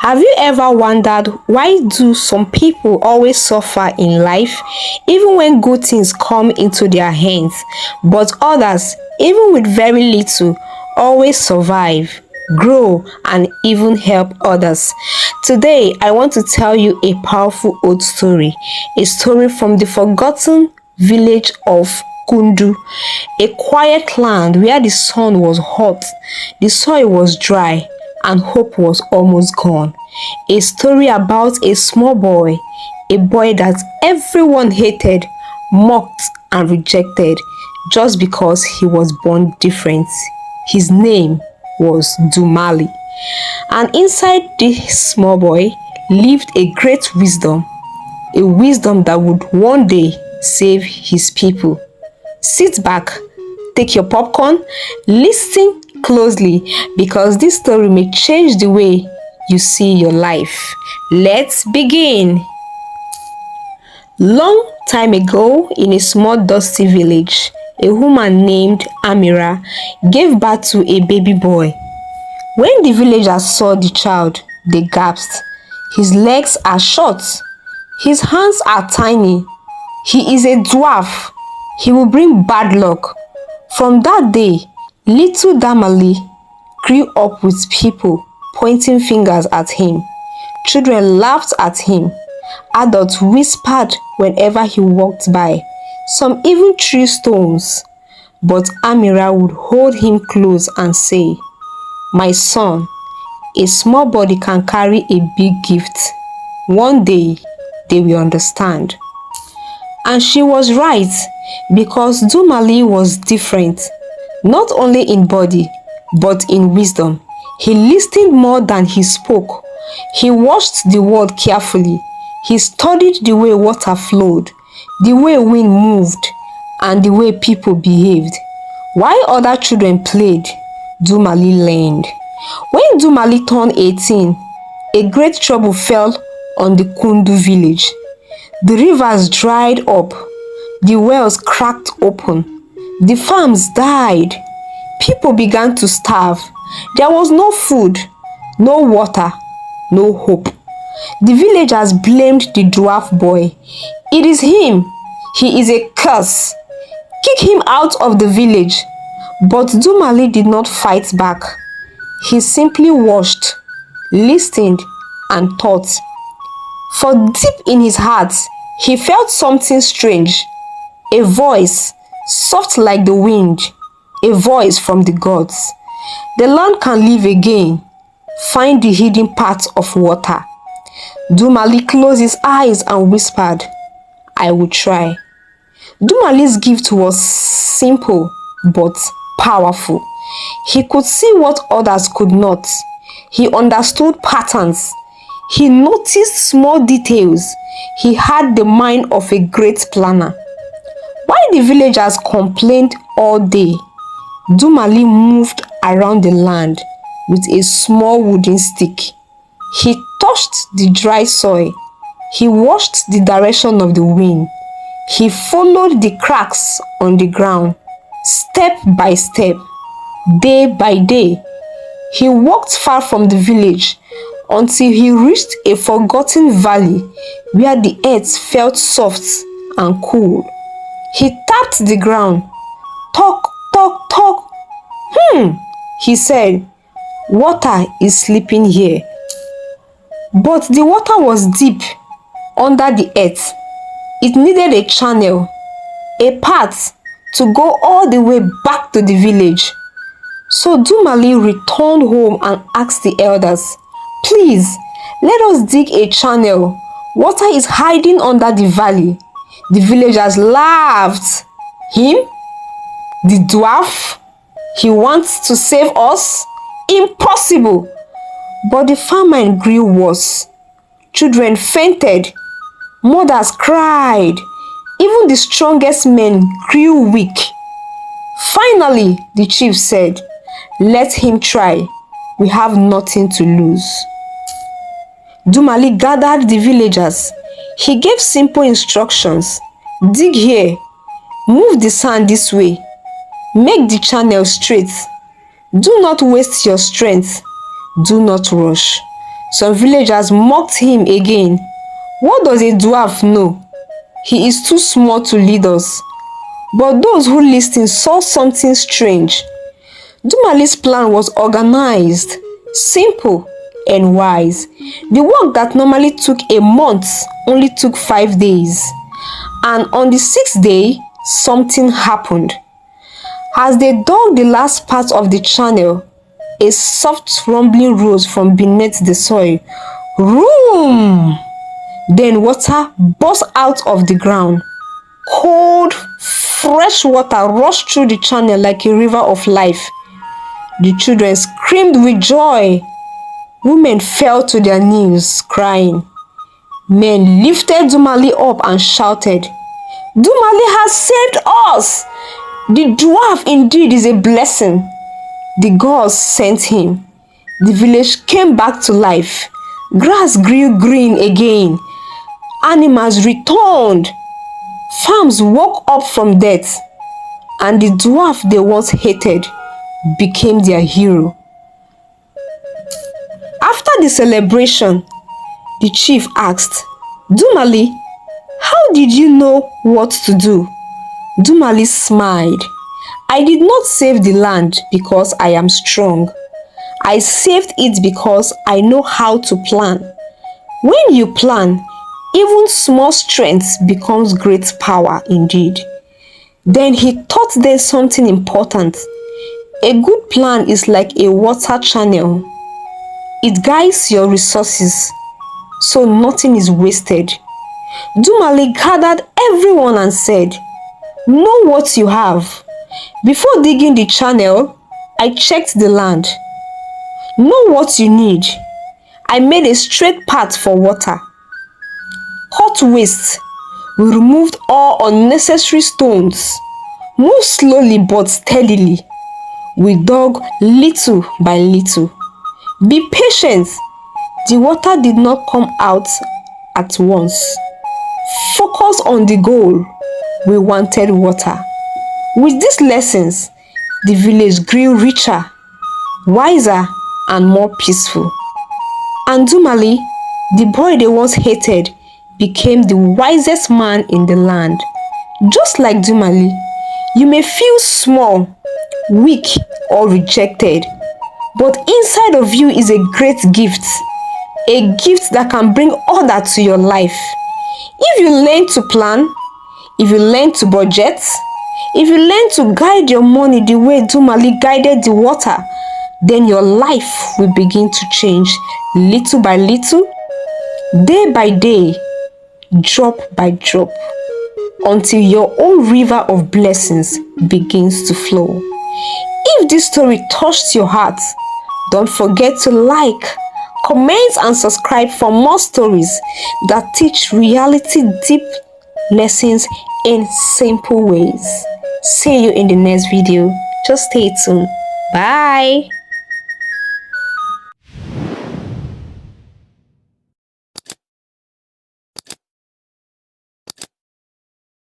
Have you ever wondered why do some people always suffer in life even when good things come into their hands, but others, even with very little, always survive, grow, and even help others? Today, I want to tell you a powerful old story, a story from the forgotten village of Kundu, a quiet land where the sun was hot, the soil was dry, and hope was almost gone. A story about a small boy, a boy that everyone hated, mocked, and rejected just because he was born different. His name was Dumali. And inside this small boy lived a great wisdom, a wisdom that would one day save his people. Sit back, take your popcorn, listen closely because this story may change the way you see your life. Let's begin. Long time ago, in a small dusty village, a woman named Amira gave birth to a baby boy. When the villagers saw the child, they gasped. His legs are short, his hands are tiny. He is a dwarf. He will bring bad luck. From that day, little Damali grew up with people pointing fingers at him. Children laughed at him. Adults whispered whenever he walked by. Some even threw stones. But Amira would hold him close and say, "My son, a small body can carry a big gift. One day, they will understand." And she was right, because Dumali was different, not only in body, but in wisdom. He listened more than he spoke. He watched the world carefully. He studied the way water flowed, the way wind moved, and the way people behaved. While other children played, Dumali learned. When Dumali turned 18, a great trouble fell on the Kundu village. The rivers dried up, the wells cracked open, the farms died, people began to starve. There was no food, no water, no hope. The villagers blamed the dwarf boy. "It is him, he is a curse. Kick him out of the village." But Dumali did not fight back. He simply watched, listened, and thought. For deep in his heart, he felt something strange. A voice, soft like the wind, a voice from the gods. The land can live again. Find the hidden path of water. Dumali closed his eyes and whispered, "I will try." Dumali's gift was simple but powerful. He could see what others could not. He understood patterns. He noticed small details. He had the mind of a great planner. While the villagers complained all day, Dumali moved around the land with a small wooden stick. He touched the dry soil. He watched the direction of the wind. He followed the cracks on the ground, step by step, day by day. He walked far from the village until he reached a forgotten valley where the earth felt soft and cool. He tapped the ground. "Talk, talk, talk." He said, "Water is sleeping here." But the water was deep under the earth. It needed a channel, a path to go all the way back to the village. So Dumali returned home and asked the elders, "Please, let us dig a channel. Water is hiding under the valley." The villagers laughed. "Him? The dwarf? He wants to save us? Impossible!" But the famine grew worse. Children fainted. Mothers cried. Even the strongest men grew weak. Finally, the chief said, "Let him try. We have nothing to lose." Dumali gathered the villagers. He gave simple instructions. "Dig here. Move the sand this way. Make the channel straight. Do not waste your strength. Do not rush." Some villagers mocked him again. What does a dwarf know? He is too small to lead us. But those who listened saw something strange. Dumali's plan was organized, simple, and wise. The work that normally took a month only took 5 days. And on the 6th day, something happened. As they dug the last part of the channel, a soft rumbling rose from beneath the soil. Vroom! Then water burst out of the ground. Cold, fresh water rushed through the channel like a river of life. The children screamed with joy. Women fell to their knees, crying. Men lifted Dumali up and shouted, "Dumali has saved us! The dwarf indeed is a blessing. The gods sent him." The village came back to life. Grass grew green again. Animals returned. Farms woke up from death. And the dwarf they once hated became their hero. After the celebration, the chief asked, "Dumali, how did you know what to do?" Dumali smiled. "I did not save the land because I am strong. I saved it because I know how to plan. When you plan, even small strength becomes great power indeed." Then he taught them something important. A good plan is like a water channel. It guides your resources, so nothing is wasted. Dumali gathered everyone and said, "Know what you have. Before digging the channel, I checked the land. Know what you need. I made a straight path for water. Cut waste. We removed all unnecessary stones. Move slowly but steadily. We dug little by little. Be patient. The water did not come out at once. Focus on the goal. We wanted water." With these lessons, the village grew richer, wiser, and more peaceful. And Dumali, the boy they once hated, became the wisest man in the land. Just like Dumali, you may feel small, weak, or rejected, but inside of you is a great gift, a gift that can bring order to your life. If you learn to plan, if you learn to budget, if you learn to guide your money the way Dumali guided the water, then your life will begin to change little by little, day by day, drop by drop, until your own river of blessings begins to flow. If this story touched your heart, don't forget to like, comment, and subscribe for more stories that teach reality deep lessons in simple ways. See you in the next video. Just stay tuned. Bye.